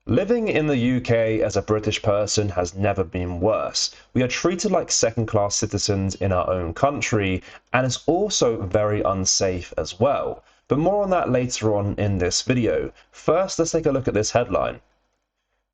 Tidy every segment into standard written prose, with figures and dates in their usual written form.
Living in the UK as a British person has never been worse. We are treated like second-class citizens in our own country, and it's also very unsafe as well. But more on that later on in this video. First, let's take a look at this headline.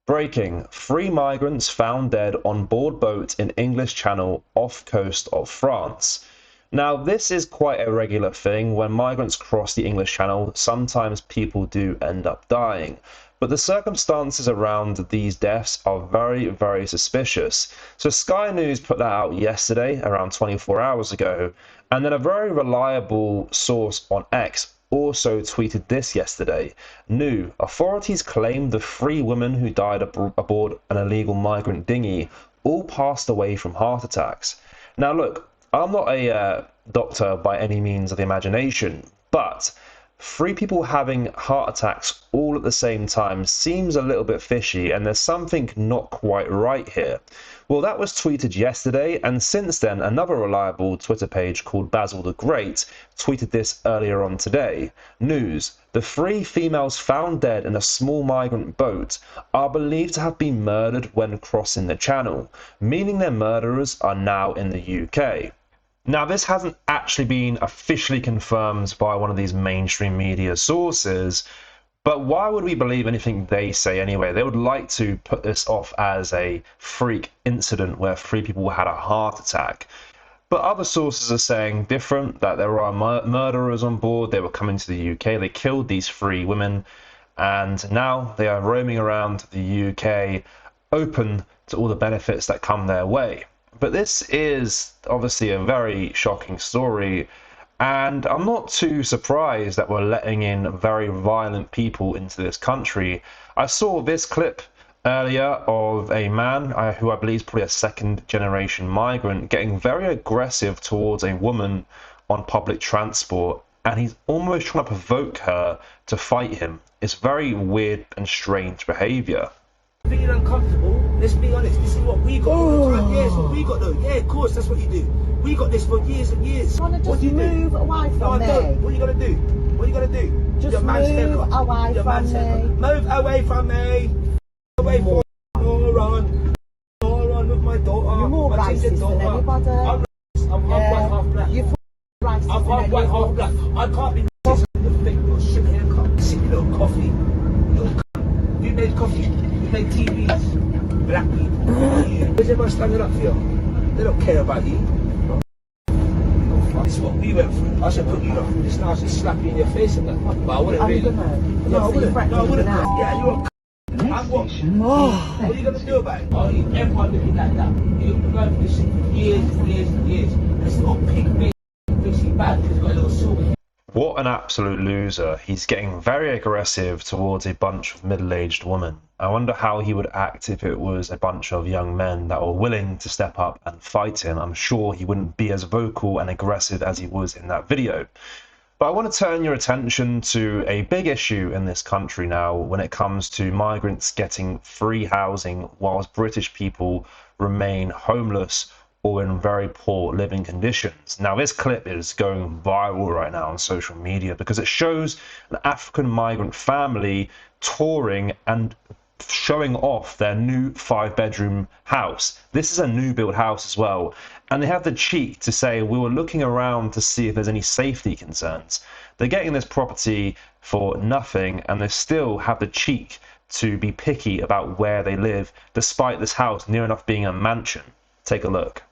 Breaking: 3 migrants found dead on board boat in English Channel off coast of France. Now, this is quite a regular thing. When migrants cross the English Channel, sometimes people do end up dying. But the circumstances around these deaths are very, very suspicious. So Sky News put that out yesterday, around 24 hours ago, and then a very reliable source on X also tweeted this yesterday. New: authorities claim the 3 women who died aboard an illegal migrant dinghy all passed away from heart attacks. Now look, I'm not a doctor by any means of the imagination, but 3 people having heart attacks all at the same time seems a little bit fishy, and there's something not quite right here. Well, that was tweeted yesterday, and since then another reliable Twitter page called Basil the Great tweeted this earlier on today. News: the 3 females found dead in a small migrant boat are believed to have been murdered when crossing the channel, meaning their murderers are now in the UK. Now, this hasn't actually been officially confirmed by one of these mainstream media sources, but why would we believe anything they say anyway? They would like to put this off as a freak incident where 3 people had a heart attack. But other sources are saying different, that there are murderers on board. They were coming to the UK, they killed these 3 women, and now they are roaming around the UK, open to all the benefits that come their way. But this is obviously a very shocking story, and I'm not too surprised that we're letting in very violent people into this country. I saw this clip earlier of a man who I believe is probably a second-generation migrant getting very aggressive towards a woman on public transport, and he's almost trying to provoke her to fight him. It's very weird and strange behaviour. Feeling uncomfortable, let's be honest, this is what we got all the time. Yeah, it's what we got though. Yeah, of course, that's what you do. We got this for years and years. You want to just move away from me? What are you going to do? What are you going to do? Just move away from me. Move away from me. Away from me. Moron with my daughter. You're more racist than anybody. I'm racist. I'm half white, half black. You're racist. I'm half white, half black. I can't be racist with a fake little shit haircut. Sick little coffee. You made coffee. Make TVs, black people. Where's everyone standing up for you? They don't care about you. This is what we went through. I should put you up. This now I should slap you in your face and that. But I wouldn't really. No, I wouldn't. No, I wouldn't. Yeah, you're a I'm what? What are you going to do about it? Oh, everyone looking like that. You've been going through this shit for years and years and years. This little pig bitch thinks he's bad because he's got a little silver. What an absolute loser. He's getting very aggressive towards a bunch of middle-aged women. I wonder how he would act if it was a bunch of young men that were willing to step up and fight him. I'm sure he wouldn't be as vocal and aggressive as he was in that video. But I want to turn your attention to a big issue in this country now when it comes to migrants getting free housing whilst British people remain homeless or in very poor living conditions. Now, this clip is going viral right now on social media because it shows an African migrant family touring and showing off their new 5-bedroom house. This is a new build house as well. And they have the cheek to say, we were looking around to see if there's any safety concerns. They're getting this property for nothing, and they still have the cheek to be picky about where they live, despite this house near enough being a mansion. Take a look.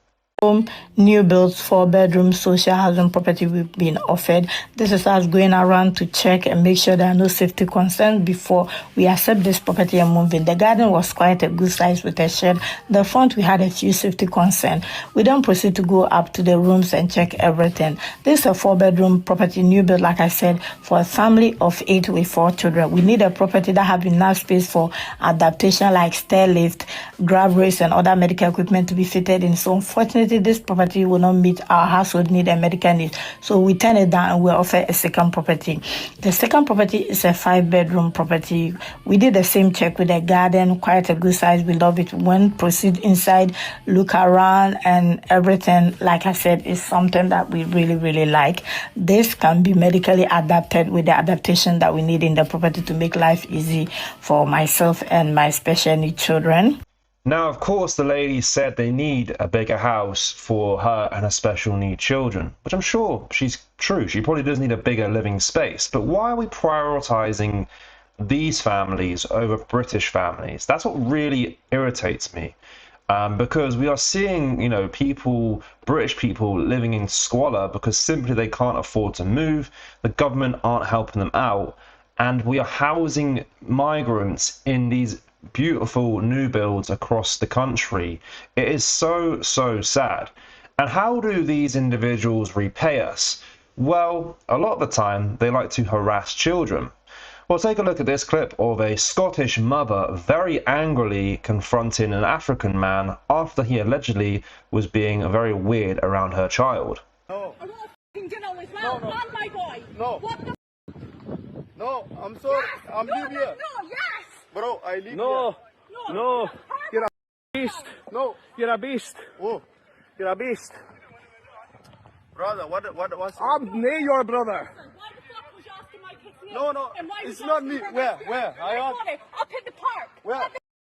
New built 4-bedroom social housing property we've been offered. This is us going around to check and make sure there are no safety concerns before we accept this property and move in. The garden was quite a good size with a shed. The front we had a few safety concerns. We then proceed to go up to the rooms and check everything. This is a 4-bedroom property, new build, like I said, for a family of 8 with 4 children. We need a property that have enough space for adaptation like stair lift, grab rails and other medical equipment to be fitted in. So unfortunately, possibility this property will not meet our household need and medical needs. So we turn it down and we offer a second property. The second property is a 5-bedroom property. We did the same check with a garden, quite a good size. We love it. When proceed inside, look around and everything, like I said, is something that we really, really like. This can be medically adapted with the adaptation that we need in the property to make life easy for myself and my special needs children. Now, of course, the lady said they need a bigger house for her and her special needs children, which I'm sure she's true. She probably does need a bigger living space. But why are we prioritizing these families over British families? That's what really irritates me. Because we are seeing, people, British people living in squalor because simply they can't afford to move. The government aren't helping them out. And we are housing migrants in these beautiful new builds across the country. It is so, so sad. And how do these individuals repay us? Well, a lot of the time they like to harass children. Well, take a look at this clip of a Scottish mother very angrily confronting an African man after he allegedly was being very weird around her child. No. I want a dinner as well. No. And my boy. No. What the No, I'm sorry. yes. I'm No, live here. no, yes. Bro, I live No. No. You're a beast. No. You're a beast. Oh, You're a beast. brother, what's... I'm near your brother. Why the fuck was you asking my kid's name? No, And why it's was you not asking me. her Where? name? Where? I asked... Up in the park. Where? Up in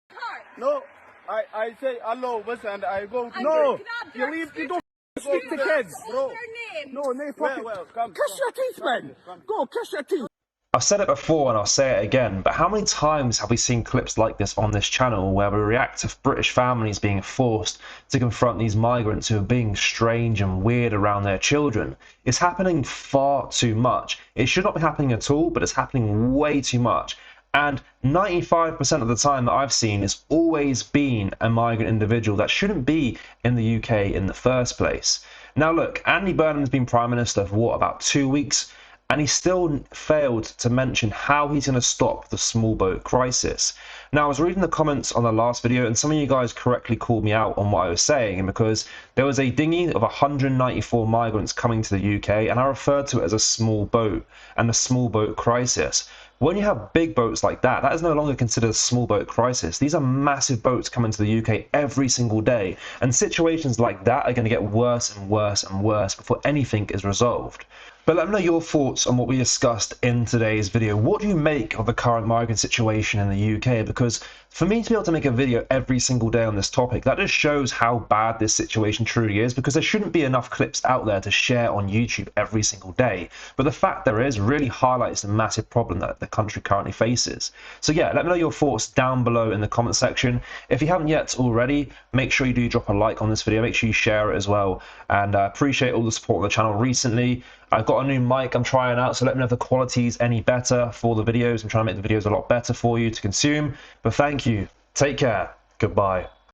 the park. No, I say hello, and I go to... No. You leave, you don't speak to kids, bro. Their name. No, fucking... Come. Kiss your teeth, man. Go, kiss your teeth. I've said it before and I'll say it again, but how many times have we seen clips like this on this channel where we react to British families being forced to confront these migrants who are being strange and weird around their children? It's happening far too much. It should not be happening at all, but it's happening way too much. And 95% of the time that I've seen, it's always been a migrant individual that shouldn't be in the UK in the first place. Now look, Andy Burnham's been Prime Minister for what, about 2 weeks? And he still failed to mention how he's going to stop the small boat crisis. Now, I was reading the comments on the last video, and some of you guys correctly called me out on what I was saying, because there was a dinghy of 194 migrants coming to the UK, and I referred to it as a small boat and the small boat crisis. When you have big boats like that, that is no longer considered a small boat crisis. These are massive boats coming to the UK every single day, and situations like that are going to get worse and worse and worse before anything is resolved. But let me know your thoughts on what we discussed in today's video. What do you make of the current migrant situation in the UK? Because for me to be able to make a video every single day on this topic, that just shows how bad this situation truly is, because there shouldn't be enough clips out there to share on YouTube every single day. But the fact there is really highlights the massive problem that the country currently faces. So yeah, let me know your thoughts down below in the comment section. If you haven't yet already, make sure you do drop a like on this video. Make sure you share it as well. And I appreciate all the support on the channel recently. I've got a new mic I'm trying out, so let me know if the quality is any better for the videos. I'm trying to make the videos a lot better for you to consume. But thank you. Take care. Goodbye.